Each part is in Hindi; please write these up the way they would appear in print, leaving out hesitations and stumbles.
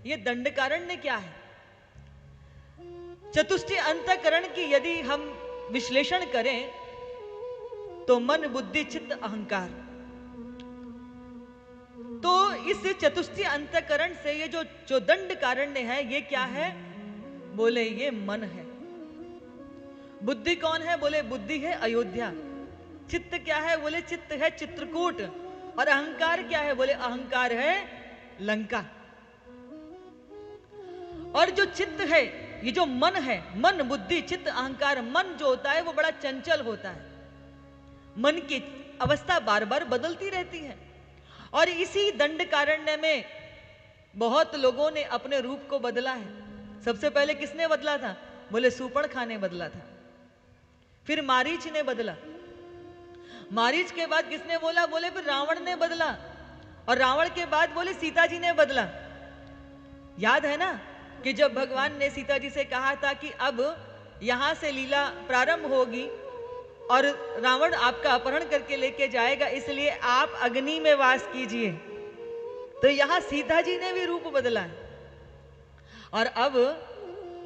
ये दंडकारण्य क्या है? चतुष्टय अंतःकरण की यदि हम विश्लेषण करें तो मन, बुद्धि, चित्त, अहंकार। तो इस चतुष्टय अंतःकरण से ये जो दंडकारण्य है, ये क्या है? बोले ये मन है। बुद्धि कौन है? बोले बुद्धि है अयोध्या। चित्त क्या है? बोले चित्त है चित्रकूट। और अहंकार क्या है? बोले अहंकार है लंका। और जो चित्त है, ये जो मन है, मन, बुद्धि, चित्त, अहंकार, मन जो होता है वो बड़ा चंचल होता है। मन की अवस्था बार बार बदलती रहती है। और इसी दंडकारण्य में बहुत लोगों ने अपने रूप को बदला है। सबसे पहले किसने बदला था? बोले सूर्पणखा ने बदला था। फिर मारीच ने बदला। मारीच के बाद किसने बोला? बोले फिर रावण ने बदला। और रावण के बाद बोले सीता जी ने बदला। याद है ना कि जब भगवान ने सीता जी से कहा था कि अब यहां से लीला प्रारंभ होगी और रावण आपका अपहरण करके लेके जाएगा, इसलिए आप अग्नि में वास कीजिए। तो यहां सीता जी ने भी रूप बदला है। और अब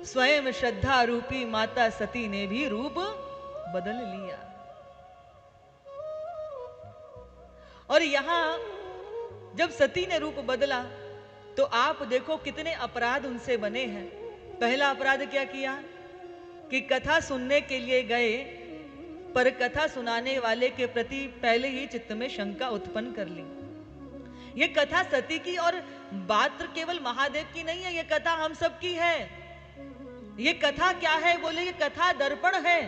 स्वयं श्रद्धा रूपी माता सती ने भी रूप बदल लिया। और यहां जब सती ने रूप बदला तो आप देखो कितने अपराध उनसे बने हैं। पहला अपराध क्या किया कि कथा सुनने के लिए गए, पर कथा सुनाने वाले के प्रति पहले ही चित्त में शंका उत्पन्न कर ली। ये कथा सती की और बात केवल महादेव की नहीं है, ये कथा हम सब की है। ये कथा क्या है? बोले ये कथा दर्पण है।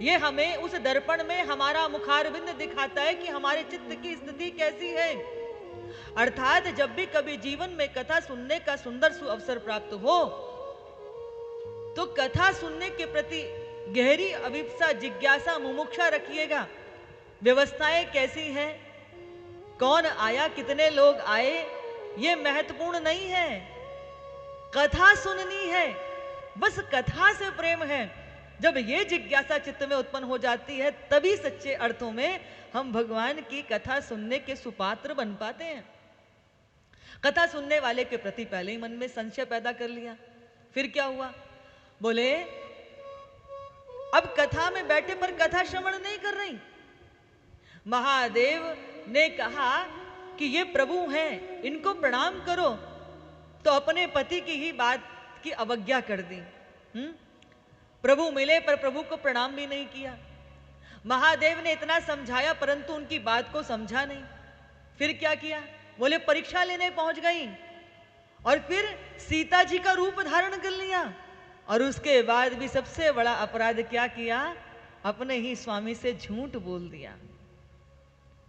ये हमें उस दर्पण में हमारा मुखारविंद दिखाता है कि हमारे चित्त की स्थिति कैसी है। अर्थात जब भी कभी जीवन में कथा सुनने का सुंदर अवसर प्राप्त हो तो कथा सुनने के प्रति गहरी अभिप्सा, जिज्ञासा, मुमुक्षा रखिएगा। व्यवस्थाएं कैसी हैं, कौन आया, कितने लोग आए, ये महत्वपूर्ण नहीं है। कथा सुननी है, बस कथा से प्रेम है। जब ये जिज्ञासा चित्त में उत्पन्न हो जाती है तभी सच्चे अर्थों में हम भगवान की कथा सुनने के सुपात्र बन पाते हैं। कथा सुनने वाले के प्रति पहले ही मन में संशय पैदा कर लिया। फिर क्या हुआ? बोले अब कथा में बैठे पर कथा श्रवण नहीं कर रही। महादेव ने कहा कि ये प्रभु हैं, इनको प्रणाम करो, तो अपने पति की ही बात की अवज्ञा कर दी। प्रभु मिले पर प्रभु को प्रणाम भी नहीं किया। महादेव ने इतना समझाया परंतु उनकी बात को समझा नहीं। फिर क्या किया? बोले परीक्षा लेने पहुंच गई और फिर सीता जी का रूप धारण कर लिया। और उसके बाद भी सबसे बड़ा अपराध क्या किया? अपने ही स्वामी से झूठ बोल दिया।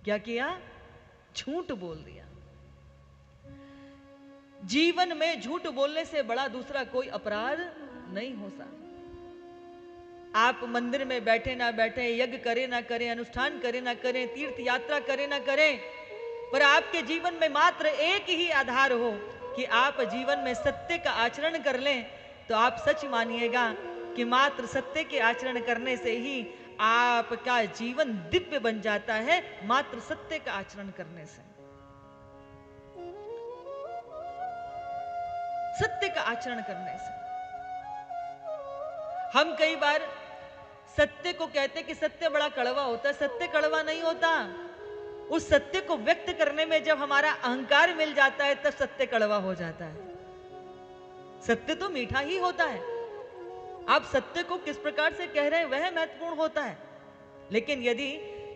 क्या किया? झूठ बोल दिया। जीवन में झूठ बोलने से बड़ा दूसरा कोई अपराध नहीं हो सकता। आप मंदिर में बैठे ना बैठे, यज्ञ करे ना करें, अनुष्ठान करे ना करें, तीर्थ यात्रा करे ना करें, पर आपके जीवन में मात्र एक ही आधार हो कि आप जीवन में सत्य का आचरण कर लें, तो आप सच मानिएगा कि मात्र सत्य के आचरण करने से ही आपका जीवन दिव्य बन जाता है। मात्र सत्य का आचरण करने से, सत्य का आचरण करने से। हम कई बार सत्य को कहते कि सत्य बड़ा कड़वा होता है। सत्य कड़वा नहीं होता। उस सत्य को व्यक्त करने में जब हमारा अहंकार मिल जाता है तब सत्य कड़वा हो जाता है। सत्य तो मीठा ही होता है। आप सत्य को किस प्रकार से कह रहे हैं वह महत्वपूर्ण होता है। लेकिन यदि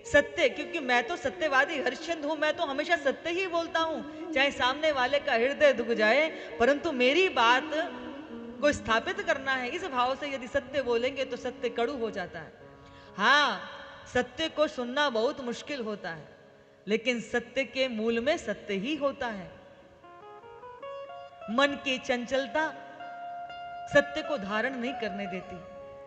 सत्य, क्योंकि मैं तो सत्यवादी हरिश्चंद्र हूं, मैं तो हमेशा सत्य ही बोलता हूं, चाहे सामने वाले का हृदय दुख जाए, परंतु मेरी बात को स्थापित करना है, इस भाव से यदि सत्य बोलेंगे तो सत्य कड़ू हो जाता है। हाँ, सत्य को सुनना बहुत मुश्किल होता है, लेकिन सत्य के मूल में सत्य ही होता है। मन की चंचलता सत्य को धारण नहीं करने देती।